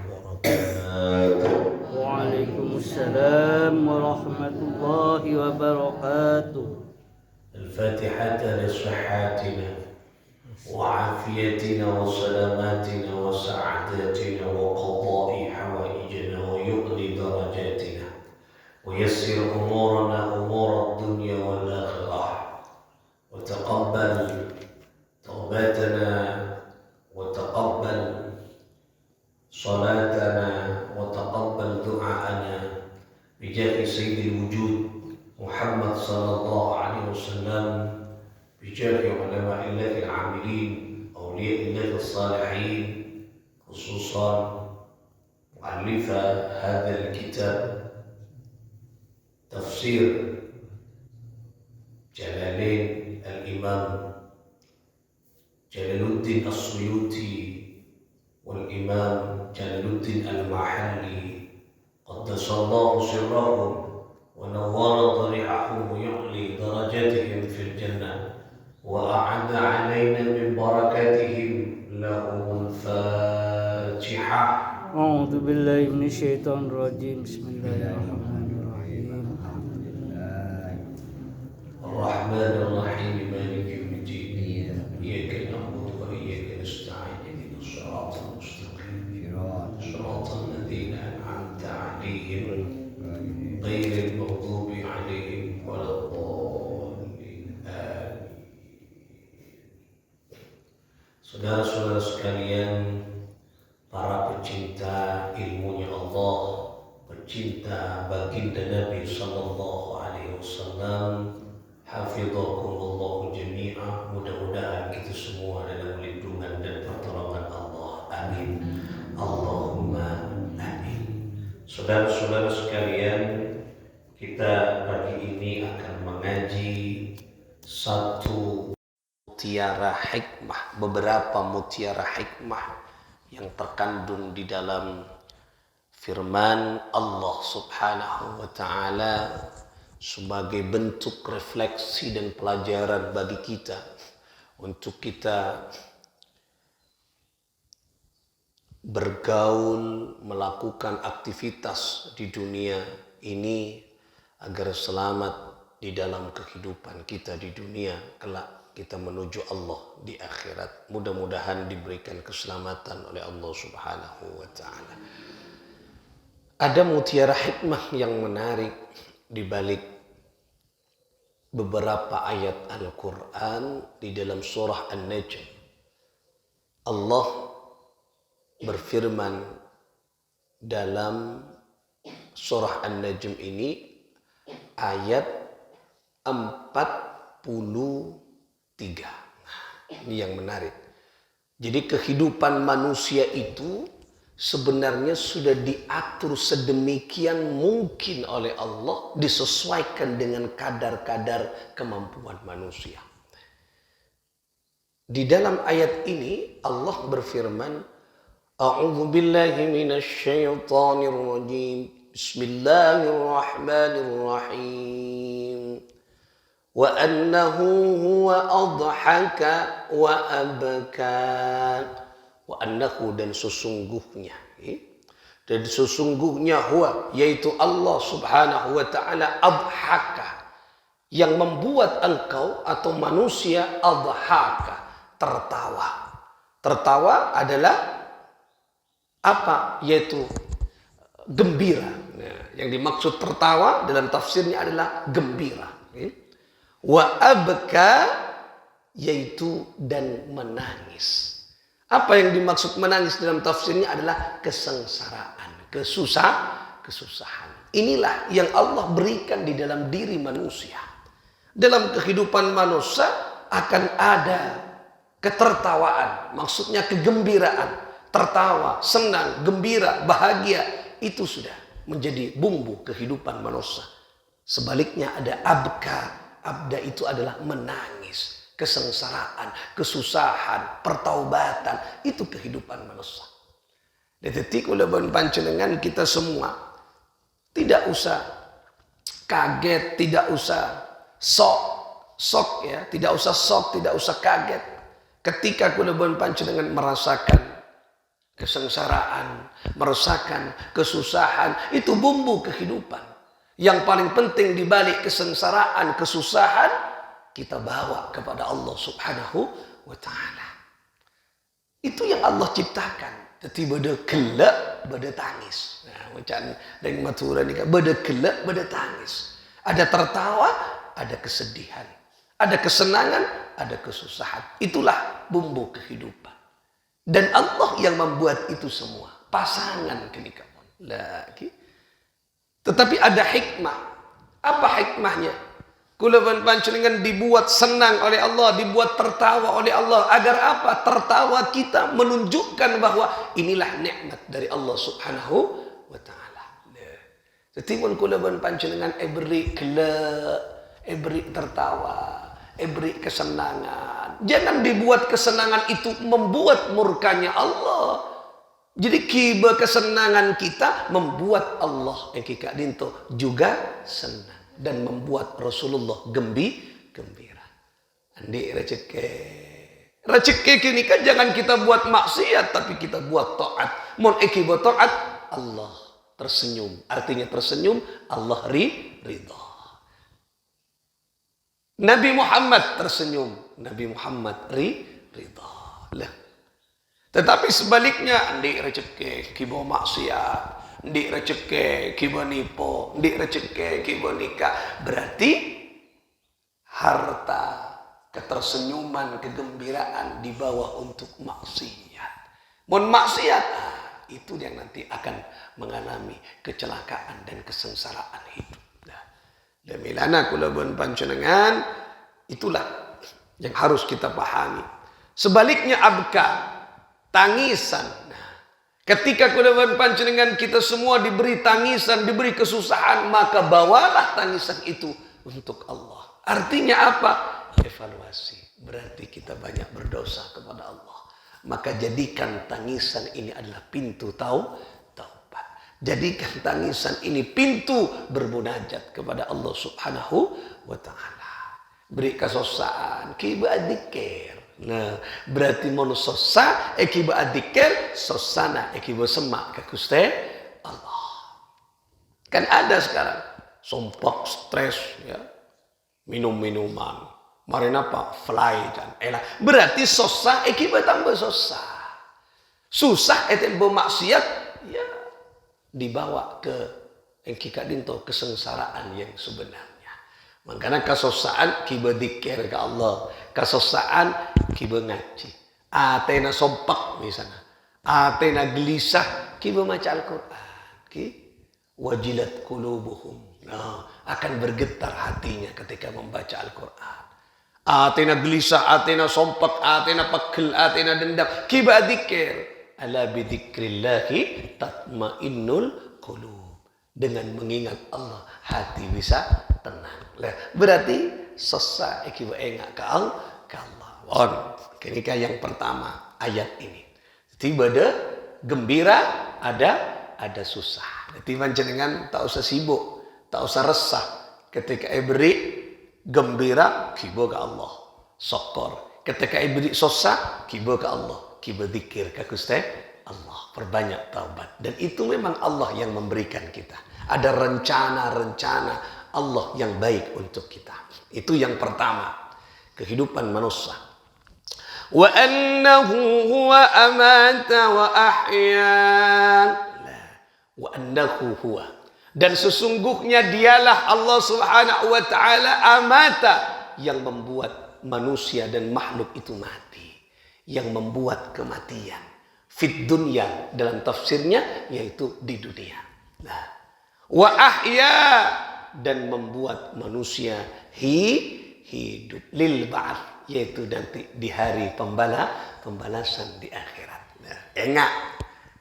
وبركاته. وعليكم السلام ورحمة الله وبركاته. الفاتحة لصحاتنا وعافيتنا وسلاماتنا وسعادتنا وقضاء حوائجنا ويقضي درجاتنا ويسر أمورنا أمور الدنيا والآخرة وتقبل توباتنا وتقبل صلاتنا وتقبل دعاءنا بجاه سيد الوجود محمد صلى الله عليه وسلم بجاه علماء الله العاملين أولياء الله الصالحين خصوصا مؤلف هذا الكتاب تفسير جلالين الإمام جلال الدين السيوطي والإمام جلال الدين المحلي قدس الله سرهم ونور ضريحهم ويعلي درجاتهم في الجنة وأعد علينا من بركاتهم لهم الفاتحة. أعوذ بالله من الشيطان الرجيم. بسم الله الرحمن الرحيم. الحمد لله الرحمن الرحيم مالك يوم الدين إياك نعبد وإياك نستعين اهدنا الصراط المستقيم صراط الذين أنعمت عليهم غير المغضوب عليهم ولا الضالين آمين. Saudara-saudara sekalian, para pecinta ilmunya Allah, pecinta baginda Nabi sallallahu alaihi wasallam, hafidhakumullah jami'ah, mudah-mudahan kita semua dalam lindungan dan pertolongan Allah. Amin. Allahumma amin. Saudara-saudara sekalian, kita pagi ini akan mengaji satu mutiara hikmah, beberapa mutiara hikmah yang terkandung di dalam firman Allah Subhanahu wa ta'ala sebagai bentuk refleksi dan pelajaran bagi kita untuk kita bergaul, melakukan aktivitas di dunia ini agar selamat di dalam kehidupan kita di dunia, kelak kita menuju Allah di akhirat. Mudah-mudahan diberikan keselamatan oleh Allah Subhanahu wa ta'ala. Ada mutiara hikmah yang menarik di balik beberapa ayat Al-Quran di dalam surah An-Najm. Allah berfirman dalam surah An-Najm ini ayat 43. Ini yang menarik. Jadi kehidupan manusia itu sebenarnya sudah diatur sedemikian mungkin oleh Allah, disesuaikan dengan kadar-kadar kemampuan manusia. Di dalam ayat ini Allah berfirman, A'udzu billahi minasy syaithanir rajim. Bismillahirrahmanirrahim. Wa annahu huwa adhaka wa abka. Wa annahu, dan sesungguhnya, dan sesungguhnya huwa, yaitu Allah Subhanahu wa ta'ala, adhaka, yang membuat engkau atau manusia, adhaka, tertawa. Tertawa adalah apa? Yaitu gembira. Nah, yang dimaksud tertawa dalam tafsirnya adalah gembira. Wa abka, yaitu dan menangis. Apa yang dimaksud menangis dalam tafsirnya adalah kesengsaraan, kesusahan. Inilah yang Allah berikan di dalam diri manusia. Dalam kehidupan manusia akan ada ketertawaan, maksudnya kegembiraan, tertawa, senang, gembira, bahagia. Itu sudah menjadi bumbu kehidupan manusia. Sebaliknya ada abka. Abda itu adalah menangis, kesengsaraan, kesusahan, pertaubatan. Itu kehidupan manusia. Detik ulah panjenengan kita semua tidak usah kaget, tidak usah sok ya, tidak usah kaget ketika kula panjenengan merasakan kesengsaraan, meresahkan, kesusahan, itu bumbu kehidupan. Yang paling penting di balik kesengsaraan, kesusahan, kita bawa kepada Allah Subhanahu wa ta'ala. Itu yang Allah ciptakan. Jadi beda gelap, beda tangis. Nah, macam dengan matura ni kan, beda gelap, beda tangis. Ada tertawa, ada kesedihan. Ada kesenangan, ada kesusahan. Itulah bumbu kehidupan. Dan Allah yang membuat itu semua. Pasangan kenikapan. Lagi. Tetapi ada hikmah. Apa hikmahnya? Kulawan panjenengan dibuat senang oleh Allah, dibuat tertawa oleh Allah. Agar apa? Tertawa kita menunjukkan bahwa inilah nikmat dari Allah Subhanahu wa ta'ala. Jadi kulawan panjenengan beri gelak, beri tertawa, beri kesenangan. Jangan dibuat kesenangan itu membuat murkanya Allah. Jadi kiba kesenangan kita membuat Allah yang kita dinto juga senang. Dan membuat Rasulullah gembira. Andi rezeki kini kan jangan kita buat maksiat, tapi kita buat taat. Mon buat taat, Allah tersenyum. Artinya tersenyum, Allah ridha. Nabi Muhammad tersenyum, Nabi Muhammad ridha. Lah. Tetapi sebaliknya, andi rezeki kibo maksiat, andi rezeki kibo nipo, andi rezeki kibo nikah. Berarti harta, ketersenyuman, kegembiraan dibawa untuk maksiat. Mun maksiat, itu yang nanti akan mengalami kecelakaan dan kesengsaraan hidup. Demilana kula buan panjenengan, itulah yang harus kita pahami. Sebaliknya abka, tangisan. Ketika kula buan panjenengan kita semua diberi tangisan, diberi kesusahan, maka bawalah tangisan itu untuk Allah. Artinya apa? Evaluasi. Berarti kita banyak berdosa kepada Allah. Maka jadikan tangisan ini adalah pintu taubat. Jadikan tangisan ini pintu bermunajat kepada Allah Subhanahu wa ta'ala. Beri kesosaan, kiba adikir. Nah, berarti mau sosa, kiba adikir, sosana, kiba semak ke Gusti Allah. Kan ada sekarang, sumpah, stres, ya, minum-minuman. Mari napa? Fly dan elah. Berarti sosa, kiba tambah sosa. Susah, bermaksiat, ya, dibawa ke yang kita dinto kesengsaraan yang sebenarnya. Makanya kasosaan kiba dikir ke Allah, kasosaan kiba ngaji. Atena sompak misalnya, atena gelisah kiba maca Al-Quran. Wajilat qulubuhum. Nah, akan bergetar hatinya ketika membaca Al-Quran. Atena gelisah, atena sompak, atena pegel, atena dendam. Kiba dikir. Ala bidzikrillahi tatmainnul qulub. Dengan mengingat Allah, hati bisa tenang. Berarti sesa ikiwa engak ke Allah. Ini yang pertama ayat ini. Tiba ada gembira, ada susah. Jadi panjenengan tak usah sibuk, tak usah resah. Ketika beri gembira, kiba ke Allah. Syukur. Ketika beri susah, kiba ke Allah. Kiba dzikir ke Gusti Allah, perbanyak taubat. Dan itu memang Allah yang memberikan kita. Ada rencana-rencana Allah yang baik untuk kita. Itu yang pertama, kehidupan manusia. Wa annahu huwa amata wa ahya. Wa annahu huwa. Dan sesungguhnya dialah Allah Subhanahu wa ta'ala amata, yang membuat manusia dan makhluk itu mati. Yang membuat kematian. Fit dunya dalam tafsirnya yaitu di dunia. Nah, wa ahya, dan membuat manusia hidup lil ba'ats, yaitu nanti di hari pembalasan di akhirat. Nah, enggak.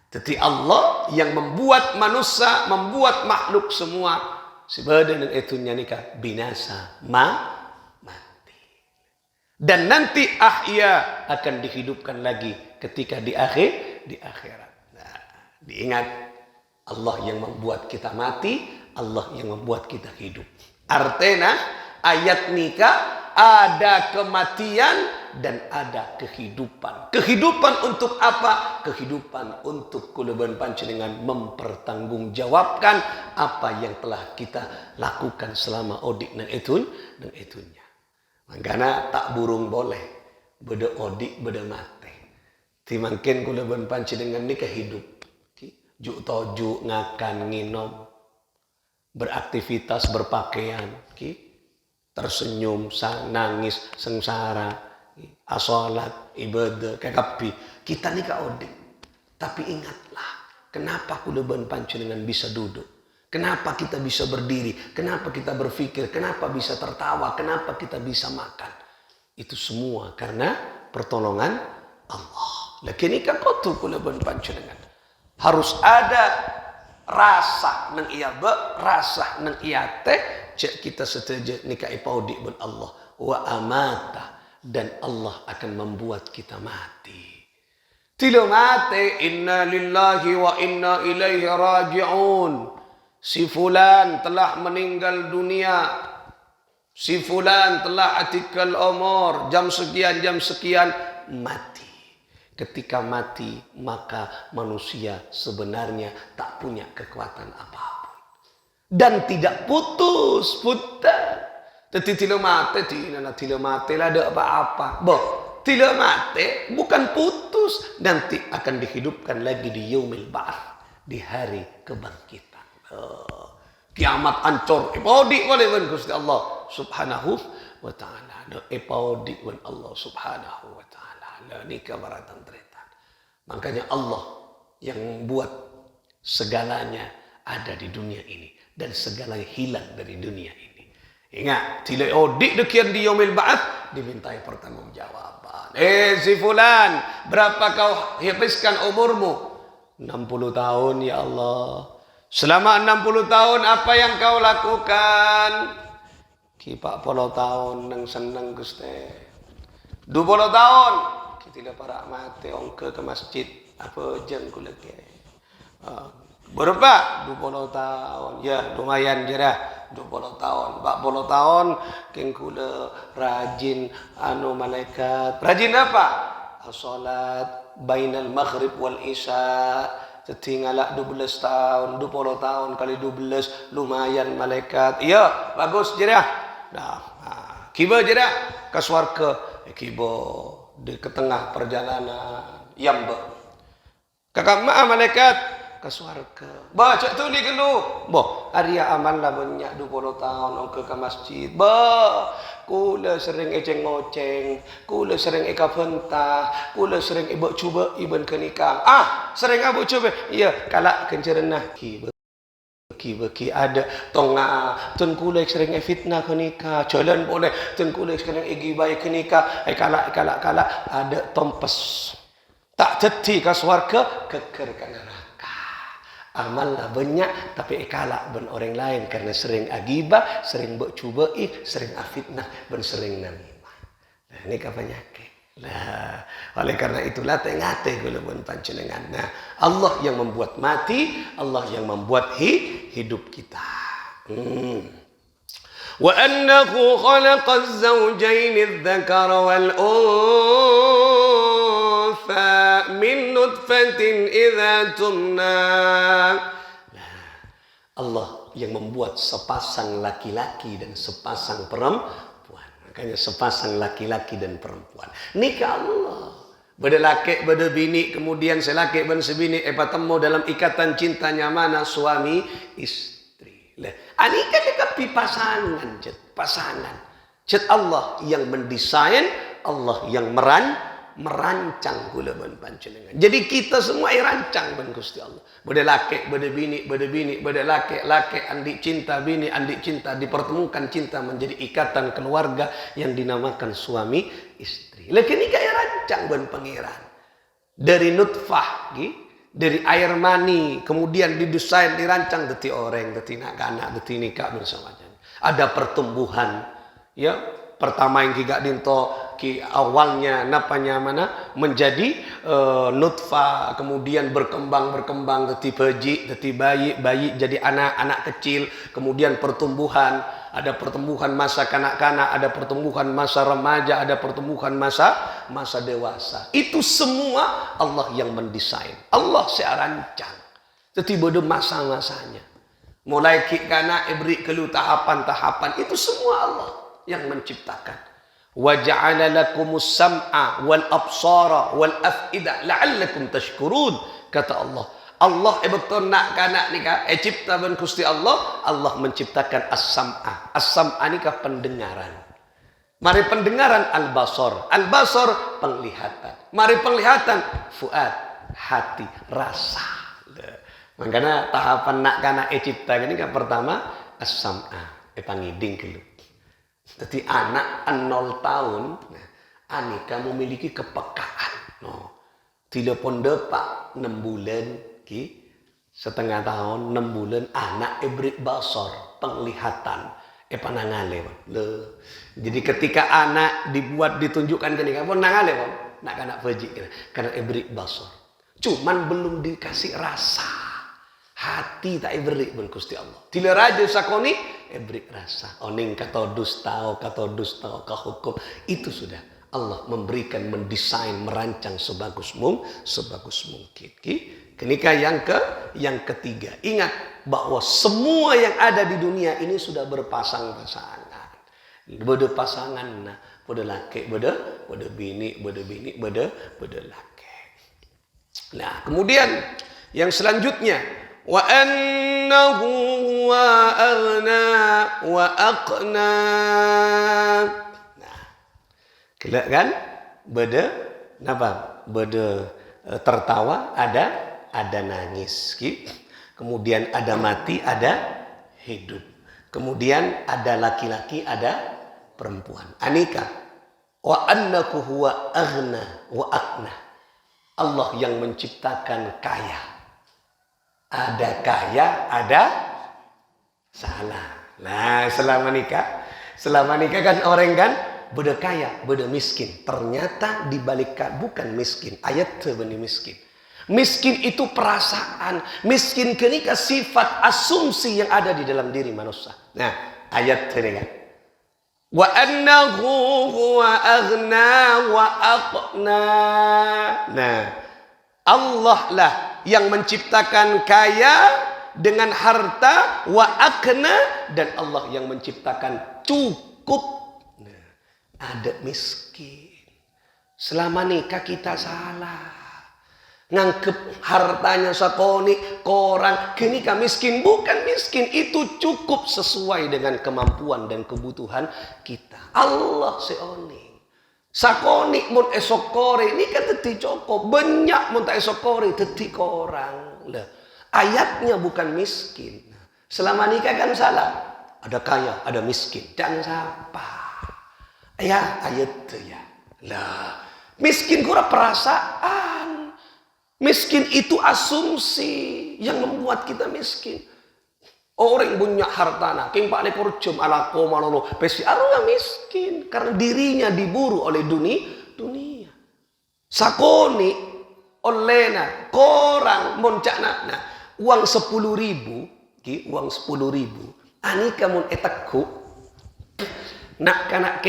Jadi Allah yang membuat manusia, membuat makhluk semua sebadan itu nikah binasa mati. Dan nanti ahya akan dihidupkan lagi ketika di akhirat. Nah, diingat, Allah yang membuat kita mati, Allah yang membuat kita hidup. Artinya ayat nikah ada kematian dan ada kehidupan. Kehidupan untuk apa? Kehidupan untuk kulaban panjenengan mempertanggungjawabkan apa yang telah kita lakukan selama odik nang itunya. Makanya tak burung boleh beda odik beda mate. Timangken kulaban panjenengan ni kehidup. Juk tojuk ngakan nginom, beraktivitas berpakaian, tersenyum, nangis, sengsara, asolat, ibadah, kekapi. Kita ni odik. Tapi ingatlah, kenapa kulaban panjenengan bisa duduk? Kenapa kita bisa berdiri? Kenapa kita berpikir? Kenapa bisa tertawa? Kenapa kita bisa makan? Itu semua karena pertolongan Allah. Lagi ni kakotu kulaban panjenengan. Harus ada rasa nang iya rasa nang iya teh cek kita setuju nikah ipaudi ben Allah wa amata, dan Allah akan membuat kita mati. Tilo mati, inna lillahi wa inna ilaihi raji'un. Si fulan telah meninggal dunia. Si fulan telah atikal umur, jam sekian mati. Ketika mati, maka manusia sebenarnya tak punya kekuatan apapun. Dan tidak putus. Tetapi tidak mati lah ada apa-apa. Tidak mati bukan putus. Nanti akan dihidupkan lagi di yaumil ba'ats, di hari kebangkitan. Kiamat ancur. Ipaudik boleh Gusti Allah subhanahu wa ta'ala. Ipaudik Allah subhanahu wa ta'ala. Ini kebaratan tretan. Makanya Allah yang membuat segalanya ada di dunia ini dan segalanya hilang dari dunia ini. Ingat, tidak odik dekian di yaumil ba'ats dimintai pertanggungjawaban. Si fulan, berapa kau habiskan umurmu? 60 tahun ya Allah. Selama 60 tahun apa yang kau lakukan? Ki 40 tahun nang seneng Gusti. 20 tahun tidak para mati ongke ke masjid apa jeng kula ke. Berapa? 20 tahun. Ya, lumayan je dah. 20 tahun. 40 tahun keng kula rajin malaikat. Rajin apa? Salat bainal maghrib wal isya. Tertinggalak 12 tahun, 20 tahun kali 12 lumayan malaikat. Ya, bagus je dah. Dah. Kiba je dah ke swarga. Kiba di ketengah perjalanan yamba kakak maaf malaikat ke surga baca tu di gelu Arya aman lah banyak 20 tahun ongke ke masjid kula sering eceng ngoceng, kula sering eka pentah, kula sering ibu cuba iban ke nikah sering abu cuba iya kalak kencerna Beki ada tonga tun kulek sering fitnah ke nikah jalan boleh tun kulek sering baik ke nikah kalak ada tompes tak jeti ke swarga keker ke neraka amal lah banyak tapi kalak ben orang lain karena sering agibah sering bercubai sering fitnah ben sering namimah. Nah, ini penyakit. Nah, oleh karena itulah tengate kulaban panjenengan. Nah, Allah yang membuat mati, Allah yang membuat hidup kita. Wa annahu khalaqaz zawjayn adh-dhakara wal untha min nutfatin idza tumna. Allah yang membuat sepasang laki-laki dan sepasang perempuan. Makanya sepasang laki-laki dan perempuan. Nikah Allah. Beda laki, beda bini, kemudian selaki dan sebini temu dalam ikatan cintanya mana suami istri. Nikah dekapi pasangan, pasangan. Allah yang mendesain, Allah yang merancang kulaban panjenengan. Jadi kita semua rancang ban Gusti Allah. Beda laki, beda bini, beda laki, andi cinta bini, andi cinta dipertemukan cinta menjadi ikatan keluarga yang dinamakan suami istri. Lagi nikah rancang ban pangeran. Dari nutfah, dari air mani, kemudian didesain, dirancang deti orang, deti anak, deti nikah bersamanya. Ada pertumbuhan, ya. Pertama yang gigak dinto awalnya napanya mana menjadi nutfah, kemudian berkembang deti bayi jadi anak kecil, kemudian pertumbuhan ada pertumbuhan masa kanak-kanak, ada pertumbuhan masa remaja, ada pertumbuhan masa dewasa. Itu semua Allah yang mendesain. Allah searancang. Jadi bodoh masa-masanya. Mulai kanak beri kelu tahapan-tahapan, itu semua Allah yang menciptakan. Wa ja'ala lakumus sam'a wal absara wal af'ida la'allakum tashkurun, kata Allah. Allah betul nak kanak nikah cipta ben Gusti Allah menciptakan as-sam'a. As-sam'a nikah pendengaran. Mari pendengaran al-basar. Al-basar penglihatan. Mari penglihatan fuad, hati, rasa. Makanya tahapan nak kanak cipta ini kan pertama as-sam'a, pangiding kelu. Jadi anak 0 tahun anika memiliki kepekaan. Telepon depak 6 bulan setengah tahun 6 bulan anak ibrik basar penglihatan panangale jadi ketika anak dibuat ditunjukkan ke nikah pun nangale nak kanak fajik karena ibrik basar cuman belum dikasih rasa hati tak ibrik pun Gusti Allah tila raja sakoni ibrik rasa oning kata dusta hukum itu sudah Allah memberikan, mendesain, merancang sebagus mungkin. Kenika yang ketiga. Ingat bahwa semua yang ada di dunia ini sudah berpasang-pasangan. Beda pasangan, beda laki, beda bini, beda laki. Nah, kemudian yang selanjutnya, wa annahu wa aghna wa aqna. Kelak kan? Beda napa? Beda tertawa, ada nangis. Kemudian ada mati, ada hidup. Kemudian ada laki-laki, ada perempuan. Anika wa annahu huwa aghna wa aqna. Allah yang menciptakan kaya. Ada kaya, ada salah. Nah, selama nikah kan orang kan beda kaya, beda miskin. Ternyata dibalik bukan miskin. Ayat benih miskin. Miskin itu perasaan. Miskin kenika sifat asumsi yang ada di dalam diri manusia. Nah, ayat ini kan. Wa annahu huwa aghna wa aqna. Nah, Allah lah yang menciptakan kaya dengan harta wa aqna, dan Allah yang menciptakan cukup. Ada miskin. Selama nikah kita salah. Ngangkep hartanya sakoni korang. Kenika miskin. Bukan miskin. Itu cukup sesuai dengan kemampuan dan kebutuhan kita. Allah seoni. Sakoni mun esok kore. Ini kan teti cukup. Banyak mun tak esok kore. Teti korang. Ayatnya bukan miskin. Selama nikah kan salah. Ada kaya, ada miskin. Dan siapa? Ya, ayat itu ya. Lah, miskin kurang perasaan. Miskin itu asumsi yang membuat kita miskin. Orang punya hartana, king pak lekor jam ala koma lolo, pesi arwah miskin karena dirinya diburu oleh dunia. Sakoni olena korang moncakna. Nah, uang 10.000, uang 10.000. Ani kamu etakku. Nak kanak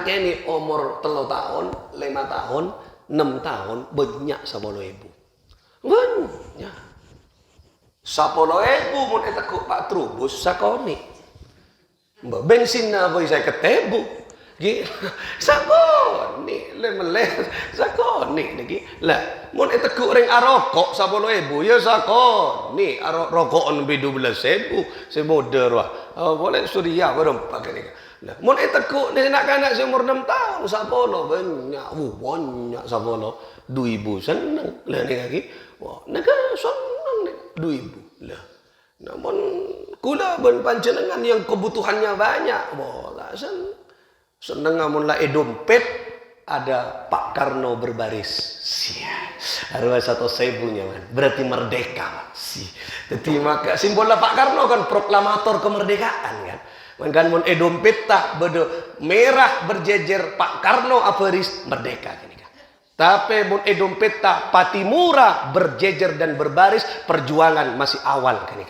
keni umur 3 tahun, 5 tahun, 6 tahun banyak 10.000. Banyak. 10.000 mun eta ku Pak Trubus sakoni. Mbak bensin na boy saya ketebu. Gi sakoni lemele sakoni niki. Lah mun eta ku ring arokok 10.000 ya sakoni rokokon 12.000 semoder wah. Boleh Surya baru pakai ni. Nah, mun eta ku ni nak kanak seumur 6 tahun 10 banyak. Banyak 10. 2.000 seneng. Lah ni lagi. Wah, nak seneng ni 2.000. Lah. Namun kula ben panjenengan yang kebutuhannya banyak. Wah, tak seneng amun la dompet ada Pak Karno berbaris. Sia. Arwah 1.000 man. Berarti merdeka. Jadi maka simbolnya Pak Karno kan proklamator kemerdekaan kan. Kan mun dompet tak beda merah berjejer Pak Karno aperis merdeka kan. Tapi mun dompet tak Patimura berjejer dan berbaris perjuangan masih awal kan.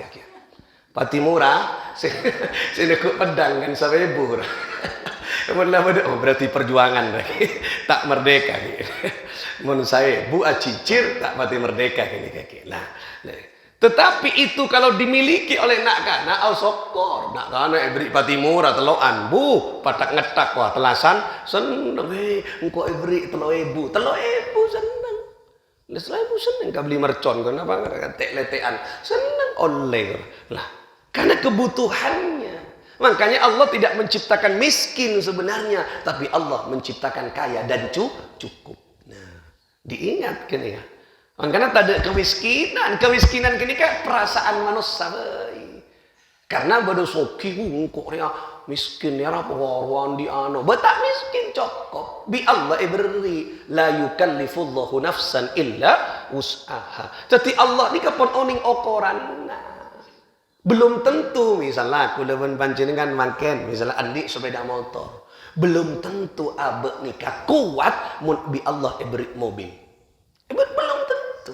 Patimura, sini ku pedang kan sampai bur. Oh berarti perjuangan lagi, tak merdeka. Menurut saya Bu Acicir tak mati merdeka ini kaki. Nah, tetapi itu kalau dimiliki oleh nak kana au sokor, nak kana beri Patimura teloan bu, patak ngetak wah telasan seneng engko beri telo ibu seneng. Selain ibu seneng ka beli mercon kan apa tek-letean seneng oleh lah karena kebutuhannya. Makanya Allah tidak menciptakan miskin sebenarnya, tapi Allah menciptakan kaya dan cukup. Nah, diingatkan ya. Karena tak ada kemiskinan. Kemiskinan kini kan perasaan manusia. Karena pada soki kok ya miskin ya apa warwan di ano. Betak miskin cukup. Bi Allah beri la yukallifullahu nafsan illa wus'aha. Jadi Allah ni kapon oning okoran. Belum tentu misalnya aku lawan panjenengan makan misalnya andi sepeda motor. Belum tentu abek nikah kuat mun bi Allah beri mobil. Belum tentu.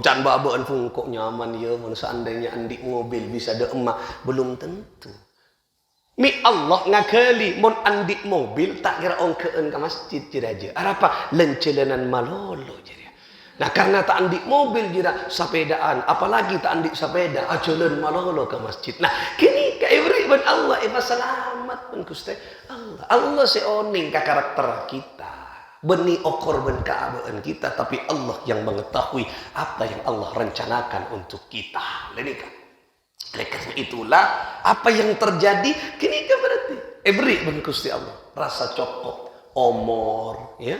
Can babaan fungkok nyaman ya mun seandainya andi mobil bisa ada emak belum tentu. Mi Allah ngakali mun andi mobil tak kira ongkeun ke masjid aja. Arapa lencelenan malolo jadi. Nah karena tak andik mobil jira sepedaan, apalagi tak andik sepeda, ajalan malolo ke masjid. Nah kini ka ibri ban Allah iba selamat pun kuste Allah seoning ka karakter kita. Beni okor ben keabaan kita, tapi Allah yang mengetahui apa yang Allah rencanakan untuk kita. Lenika. Oleh karena itulah apa yang terjadi kini ka berarti ibri ban kuste Allah rasa cokok, omor, ya.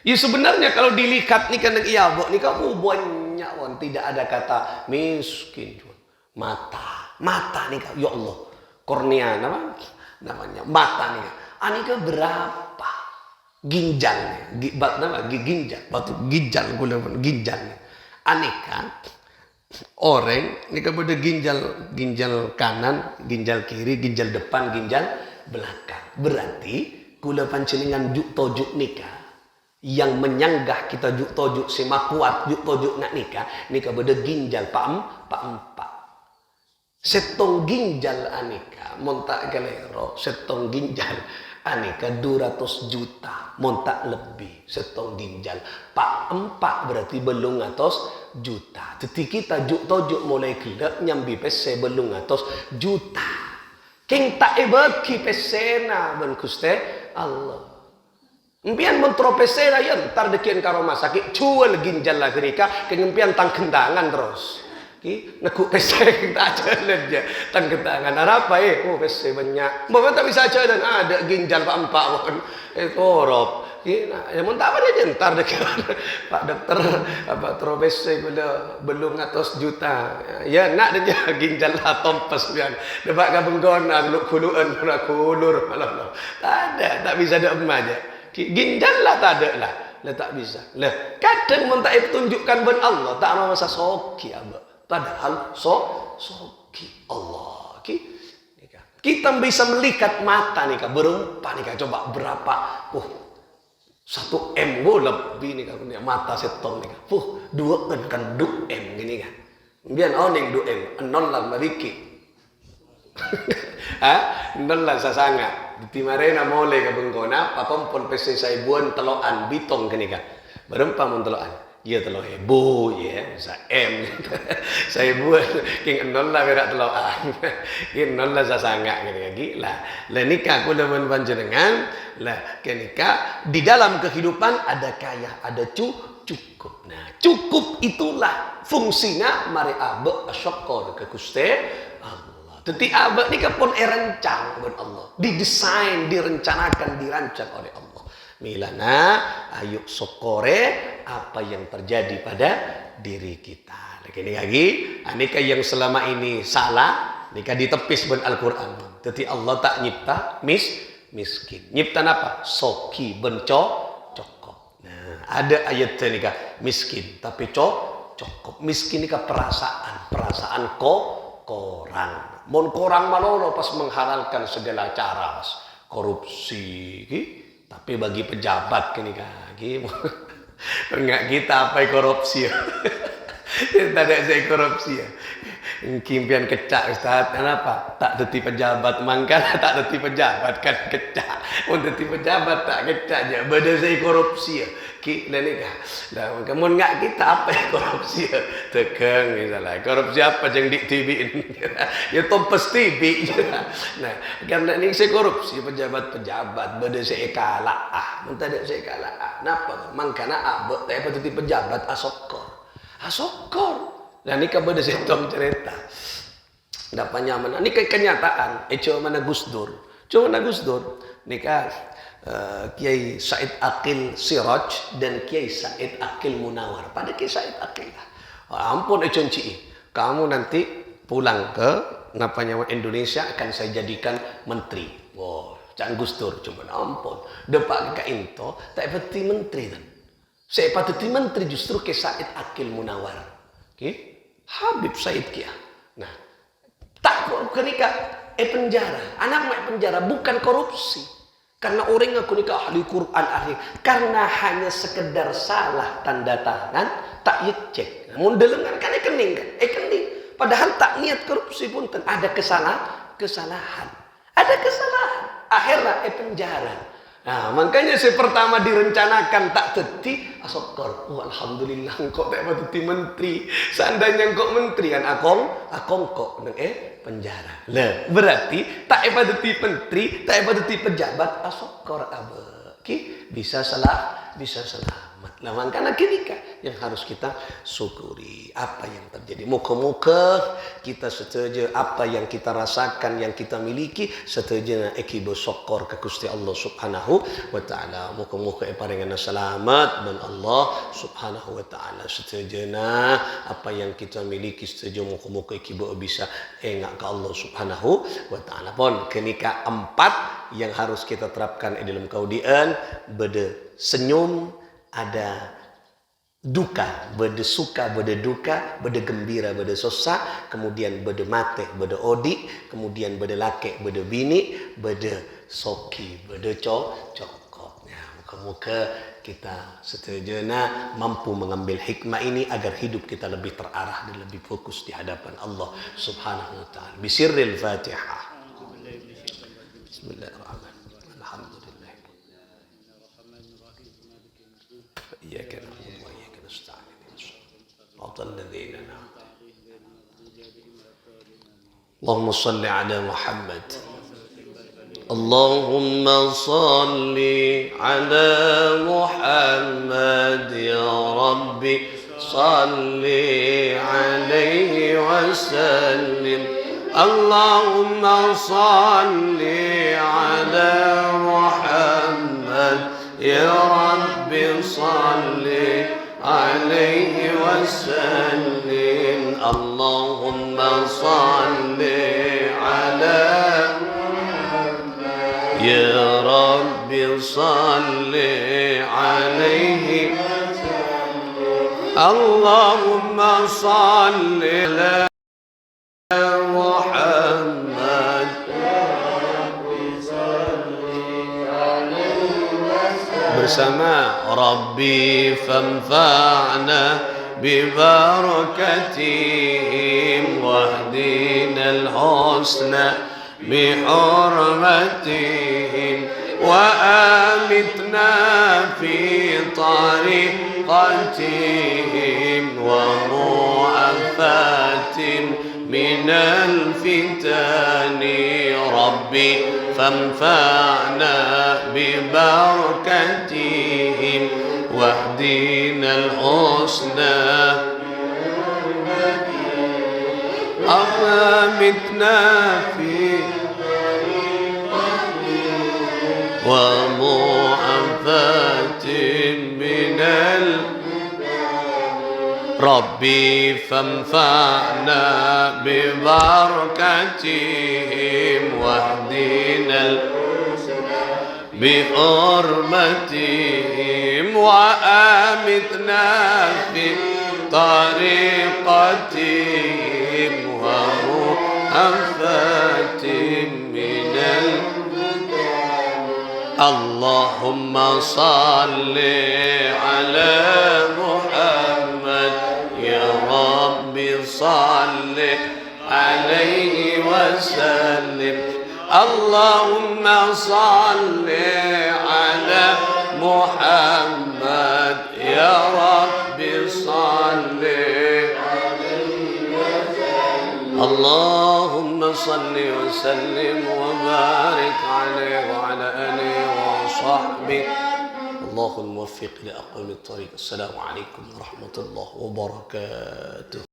Ya sebenarnya kalau dilihat nih kan iya bu, nih kamu banyak wan tidak ada kata miskin, mata nih ya Allah, kornea namanya mata nih, anika berapa ginjalnya, ginjal, batu ginjal ginjalnya, anika orang nih kan pada ginjal kanan, ginjal kiri, ginjal depan, ginjal belakang, berarti kula pancelingan juk tojuk nikah. Yang menyanggah kita juk tojuk sema kuat juk tojuk nak nikah beda ginjal empat setong ginjal anika montak galero setong ginjal anika 200 juta montak lebih setong ginjal empat berarti belum atas juta jadi kita juk tojuk mulai kelak nyambi pese belum atas juta king tak bagi pesena ben kuste Allah. Impian mentropesera ya ntar dekian karo rumah sakit cual ginjal lah kenika kemimpian tang kendangan terus ki nekuk pese tak jalan aja tang kendangan apa oh pese banyak bapak tak bisa jalan ada ginjal pak pun korop nah ya mun tak apa dia ntar dekian pak dokter apa tropese belum 100 juta ya nak dia ginjal lah tompes pian depak ka benggon lu kuluan kulur malam tak bisa ada emak aja ginjal lah tak ada lah tak bisa lah kadang minta tunjukkan ben Allah tak ada masa soki abah padahal soki Allah kita bisa melihat mata nih berumpa nih coba berapa 1 M lebih nih mata setong nih 2 kan 2 M gini kan biar oning 2 M 0 lah mariki nol lah sasanga di marena mole ke bengkona pakompon pese saibuan teloan bitong kini kan berempa mun teloan iya telo hebo ya sa M saibuan king nol lah berak teloan king nol lah sasanga gini lah nikah aku demen panjenengan lah kenika di dalam kehidupan ada kaya ada cukup nah cukup itulah fungsinya mari abe syukur ke Gusti Teti abad ni kapon rencang buat Allah. Didesain, direncanakan, dirancang oleh Allah. Milana, ayo sokore apa yang terjadi pada diri kita. Lagi, anika yang selama ini salah, nika ditepis ben Al-Quran. Teti Allah tak nyipta miskin. Nyipta apa? Soki cokok. Nah, ada ayat nika miskin, tapi cokok. Miskin nika perasaan korang. Mon korang malono pas menghalalkan segala cara korupsi tapi bagi pejabat kini kaki enggak kita apa korupsi ya tidak ada saya korupsi ya Kimpian kecak Ustaz, kenapa? Tak deti pejabat mangkana tak deti pejabat kan kecak. Mun deti pejabat tak kecak je. Beda saya korupsi ya. Ki dan nikah. Dah kamu enggak kita apa ya korupsi ya? Tekeng misalnya. Korupsi apa yang di TV ini? Ya tompes TV. Nah, karena ini saya korupsi pejabat-pejabat beda saya kalah. Mun tak saya kalah. Napa? Mangkana abot tapi deti pejabat asokor. Asokor. Dan ini kepada setong cerita. Dapat nyaman. Ini kenyataan. Cuma mana Gus Dur. Cuma mana Gus Dur. Ini kan Kiai Said Akil Siraj dan Kiai Said Akil Munawar. Pada Kiai Said Akil. Ampun Conci. Kamu nanti pulang ke napanya Indonesia akan saya jadikan menteri. Wow, jangan Gus Dur. Cuma ampun. Depak ke Into tak pati menteri kan. Saya pati menteri justru Kiai Said Akil Munawar. Okay? Habib Said Kia. Nah, tak kenika penjara. Anak mak penjara bukan korupsi. Karena orang aku nikah ahli Quran ahli. Karena hanya sekedar salah tanda tangan, tak cek. Namun delengan kan kening kan? Kening. Padahal tak niat korupsi pun ada kesalahan. Ada kesalahan. Akhirnya penjara. Nah, makanya saya pertama direncanakan tak teti asokor. Oh, alhamdulillah kok tak teti menteri. Seandainya kok menteri kan akong kok penjara. Lah, berarti tak teti menteri, tak teti pejabat asokor abe. Ki bisa selamat. Nah, makanya ketika yang harus kita syukuri apa yang terjadi. Muka-muka kita setuju apa yang kita rasakan, yang kita miliki setuju akibat syukur ke Gusti Allah Subhanahu wa taala. Muka-muka paringan selamat dan Allah Subhanahu wa taala setuju apa yang kita miliki setuju muka-muka akibat bisa engak ke Allah Subhanahu wa taala. Pon kenika 4 yang harus kita terapkan di dalam kaudian beda senyum ada duka, beda suka, beda duka, beda gembira, beda sosa, kemudian beda mate, beda odi, kemudian beda laki, beda bini, beda soki, beda cokot. Ya, muka-muka kita setujunya mampu mengambil hikmah ini agar hidup kita lebih terarah dan lebih fokus di hadapan Allah Subhanahu wa taala. Bisirril Fatihah. Bismillahirrahmanirrahim. إياك نعبد وإياك نستعين صراط الذين أنعمت اللهم صل على محمد اللهم صل على محمد يا ربي صل عليه وسلم اللهم صل على محمد يا رب صل عليه وسلم اللهم صل على يا رب صل عليه اللهم صل على محمد bersama Rabbi fanfa'na bibarakatihim wahdina al-husna bihurmatihim wa amitna fi tariqatihim wa mu'afatin minal fitani Rabbi فانفعنا ببركتهم واهدنا الحسنى أمتنا في ومعافاة من ربي فانفعنا ببركتهم واهدنا بحرمتهم وآمتنا في طريقتهم ومعافاة من اللهم صل على محمد يا رب صل وسلم اللهم صل على محمد يا رب صل اللهم صل وسلم وبارك عليه وعلى آله وصحبه الله الموفق لأقوم الطريق. السلام عليكم ورحمة الله وبركاته.